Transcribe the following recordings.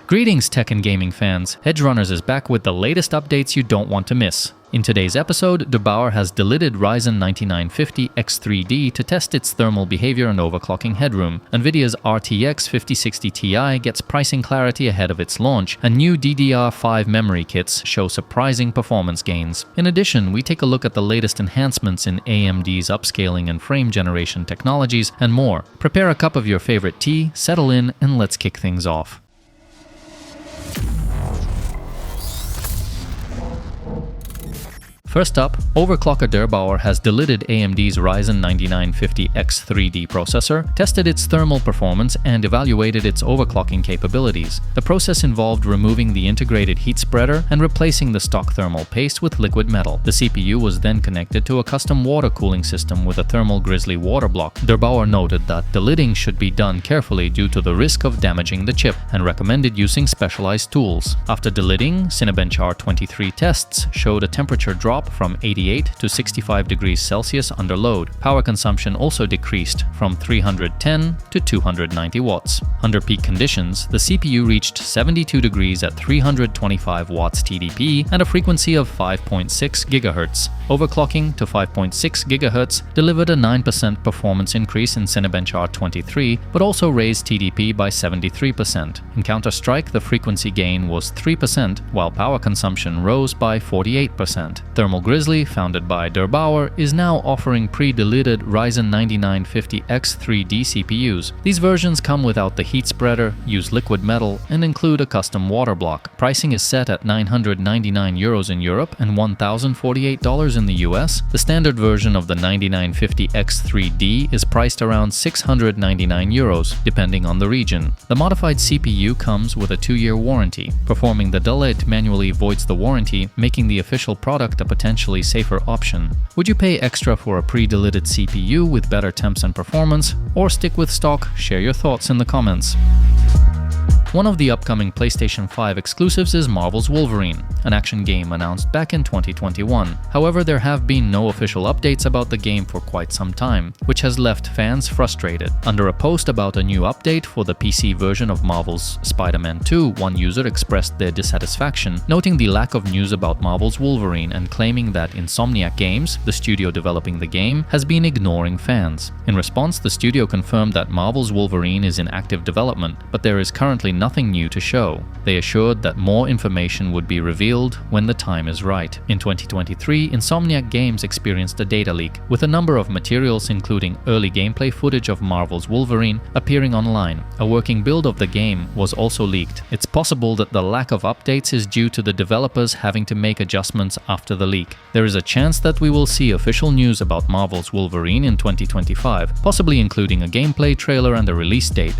Greetings tech and gaming fans, Edgerunners is back with the latest updates you don't want to miss. In today's episode, De Bauer has delidded Ryzen 9950X3D to test its thermal behavior and overclocking headroom. NVIDIA's RTX 5060 Ti gets pricing clarity ahead of its launch, and new DDR5 memory kits show surprising performance gains. In addition, we take a look at the latest enhancements in AMD's upscaling and frame generation technologies, and more. Prepare a cup of your favorite tea, settle in, and let's kick things off. First up, Overclocker De Bauer has delidded AMD's Ryzen 9950X3D processor, tested its thermal performance, and evaluated its overclocking capabilities. The process involved removing the integrated heat spreader and replacing the stock thermal paste with liquid metal. The CPU was then connected to a custom water cooling system with a thermal grizzly water block. De Bauer noted that delidding should be done carefully due to the risk of damaging the chip, and recommended using specialized tools. After delidding, Cinebench R23 tests showed a temperature drop from 88 to 65 degrees Celsius under load. Power consumption also decreased from 310 to 290 watts. Under peak conditions, the CPU reached 72 degrees at 325 watts TDP and a frequency of 5.6 GHz. Overclocking to 5.6 GHz delivered a 9% performance increase in Cinebench R23, but also raised TDP by 73%. In Counter-Strike, the frequency gain was 3%, while power consumption rose by 48%. Thermal Grizzly, founded by De Bauer, is now offering pre-delidded Ryzen 9950X3D CPUs. These versions come without the heat spreader, use liquid metal, and include a custom water block. Pricing is set at €999 in Europe and $1,048 in the US. The standard version of the 9950X3D is priced around €699, depending on the region. The modified CPU comes with a 2-year warranty. Performing the delid manually voids the warranty, making the official product a potentially safer option. Would you pay extra for a pre-delidded CPU with better temps and performance, or stick with stock? Share your thoughts in the comments. One of the upcoming PlayStation 5 exclusives is Marvel's Wolverine, an action game announced back in 2021. However, there have been no official updates about the game for quite some time, which has left fans frustrated. Under a post about a new update for the PC version of Marvel's Spider-Man 2, one user expressed their dissatisfaction, noting the lack of news about Marvel's Wolverine and claiming that Insomniac Games, the studio developing the game, has been ignoring fans. In response, the studio confirmed that Marvel's Wolverine is in active development, but there is currently nothing new to show. They assured that more information would be revealed when the time is right. In 2023, Insomniac Games experienced a data leak, with a number of materials including early gameplay footage of Marvel's Wolverine appearing online. A working build of the game was also leaked. It's possible that the lack of updates is due to the developers having to make adjustments after the leak. There is a chance that we will see official news about Marvel's Wolverine in 2025, possibly including a gameplay trailer and a release date.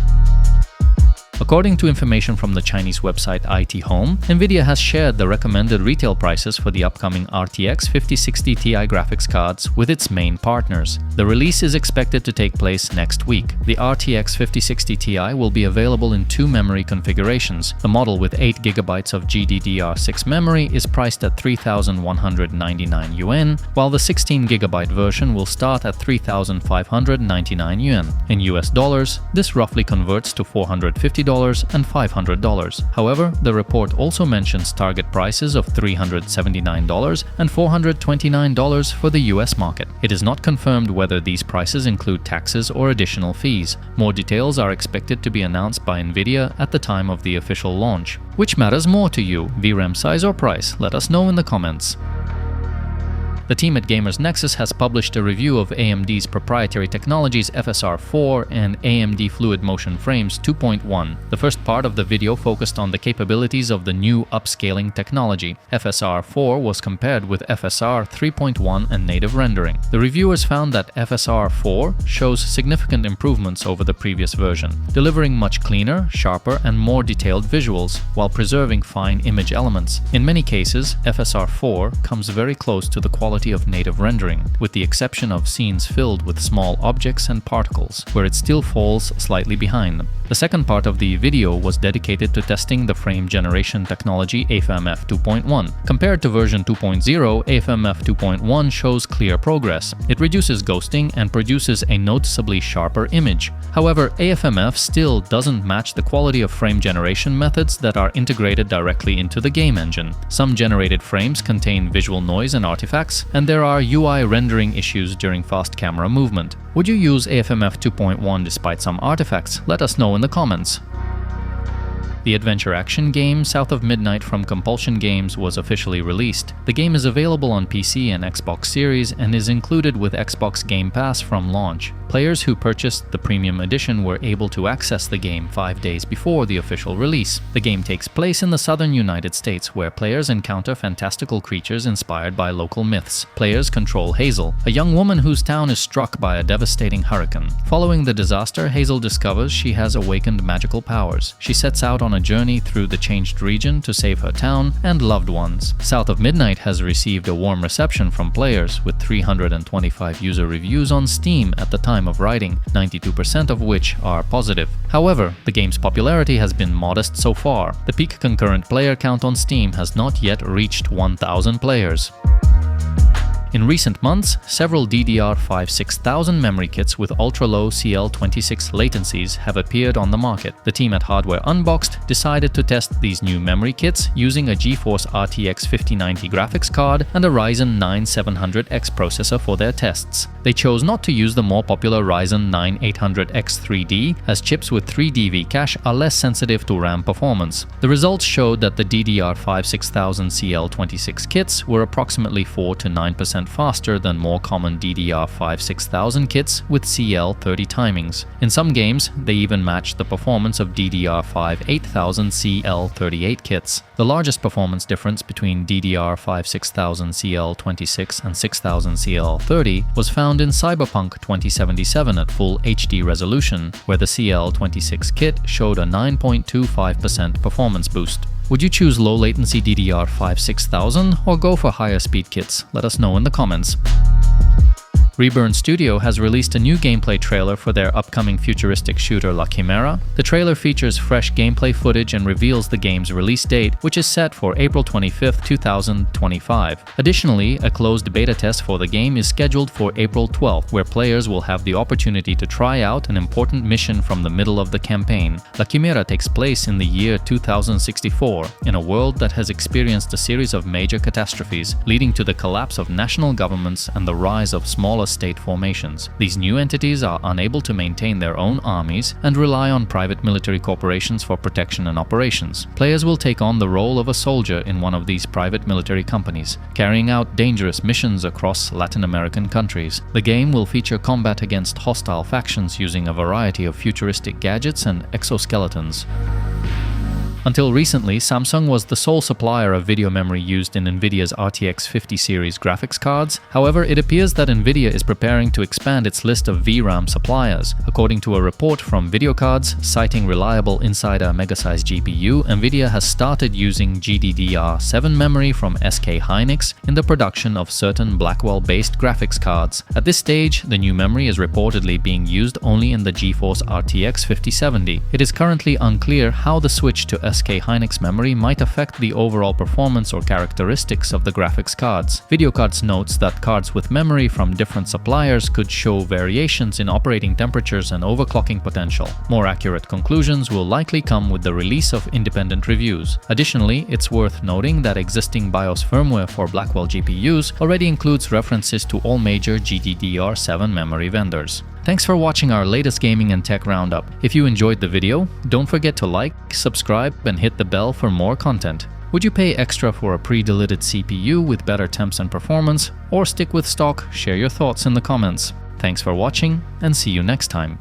According to information from the Chinese website IT Home, NVIDIA has shared the recommended retail prices for the upcoming RTX 5060 Ti graphics cards with its main partners. The release is expected to take place next week. The RTX 5060 Ti will be available in 2 memory configurations. The model with 8GB of GDDR6 memory is priced at 3,199 yuan, while the 16GB version will start at 3,599 yuan. In US dollars, this roughly converts to $450 and $500. However, the report also mentions target prices of $379 and $429 for the US market. It is not confirmed whether these prices include taxes or additional fees. More details are expected to be announced by NVIDIA at the time of the official launch. Which matters more to you, VRAM size or price? Let us know in the comments. The team at Gamers Nexus has published a review of AMD's proprietary technologies FSR 4 and AMD Fluid Motion Frames 2.1. The first part of the video focused on the capabilities of the new upscaling technology. FSR 4 was compared with FSR 3.1 and native rendering. The reviewers found that FSR 4 shows significant improvements over the previous version, delivering much cleaner, sharper, and more detailed visuals, while preserving fine image elements. In many cases, FSR 4 comes very close to the quality of native rendering, with the exception of scenes filled with small objects and particles, where it still falls slightly behind them. The second part of the video was dedicated to testing the frame generation technology AFMF 2.1. Compared to version 2.0, AFMF 2.1 shows clear progress. It reduces ghosting and produces a noticeably sharper image. However, AFMF still doesn't match the quality of frame generation methods that are integrated directly into the game engine. Some generated frames contain visual noise and artifacts, and there are UI rendering issues during fast camera movement. Would you use AFMF 2.1 despite some artifacts? Let us know in the comments. The adventure action game South of Midnight from Compulsion Games was officially released. The game is available on PC and Xbox Series and is included with Xbox Game Pass from launch. Players who purchased the premium edition were able to access the game 5 days before the official release. The game takes place in the southern United States, where players encounter fantastical creatures inspired by local myths. Players control Hazel, a young woman whose town is struck by a devastating hurricane. Following the disaster, Hazel discovers she has awakened magical powers. She sets out on a journey through the changed region to save her town and loved ones. South of Midnight has received a warm reception from players, with 325 user reviews on Steam at the time of writing, 92% of which are positive. However, the game's popularity has been modest so far. The peak concurrent player count on Steam has not yet reached 1,000 players. In recent months, several DDR5-6000 memory kits with ultra-low CL26 latencies have appeared on the market. The team at Hardware Unboxed decided to test these new memory kits using a GeForce RTX 5090 graphics card and a Ryzen 9700X processor for their tests. They chose not to use the more popular Ryzen 9800X3D, as chips with 3DV cache are less sensitive to RAM performance. The results showed that the DDR5-6000 CL26 kits were approximately 4 to 9% faster than more common DDR5-6000 kits with CL30 timings. In some games, they even matched the performance of DDR5-8000 CL38 kits. The largest performance difference between DDR5-6000 CL26 and 6000 CL30 was found in Cyberpunk 2077 at full HD resolution, where the CL26 kit showed a 9.25% performance boost. Would you choose low-latency DDR5-6000 or go for higher speed kits? Let us know in the comments. Reburn Studio has released a new gameplay trailer for their upcoming futuristic shooter La Quimera. The trailer features fresh gameplay footage and reveals the game's release date, which is set for April 25, 2025. Additionally, a closed beta test for the game is scheduled for April 12, where players will have the opportunity to try out an important mission from the middle of the campaign. La Quimera takes place in the year 2064, in a world that has experienced a series of major catastrophes, leading to the collapse of national governments and the rise of smaller state formations. These new entities are unable to maintain their own armies and rely on private military corporations for protection and operations. Players will take on the role of a soldier in one of these private military companies, carrying out dangerous missions across Latin American countries. The game will feature combat against hostile factions using a variety of futuristic gadgets and exoskeletons. Until recently, Samsung was the sole supplier of video memory used in NVIDIA's RTX 50 series graphics cards. However, it appears that NVIDIA is preparing to expand its list of VRAM suppliers. According to a report from VideoCards, citing reliable insider Megasize GPU, NVIDIA has started using GDDR7 memory from SK Hynix in the production of certain Blackwell-based graphics cards. At this stage, the new memory is reportedly being used only in the GeForce RTX 5070. It is currently unclear how the switch to SK Hynix memory might affect the overall performance or characteristics of the graphics cards. VideoCards notes that cards with memory from different suppliers could show variations in operating temperatures and overclocking potential. More accurate conclusions will likely come with the release of independent reviews. Additionally, it's worth noting that existing BIOS firmware for Blackwell GPUs already includes references to all major GDDR7 memory vendors. Thanks for watching our latest gaming and tech roundup. If you enjoyed the video, don't forget to like, subscribe, and hit the bell for more content. Would you pay extra for a pre-delidded CPU with better temps and performance, or stick with stock? Share your thoughts in the comments. Thanks for watching, and see you next time.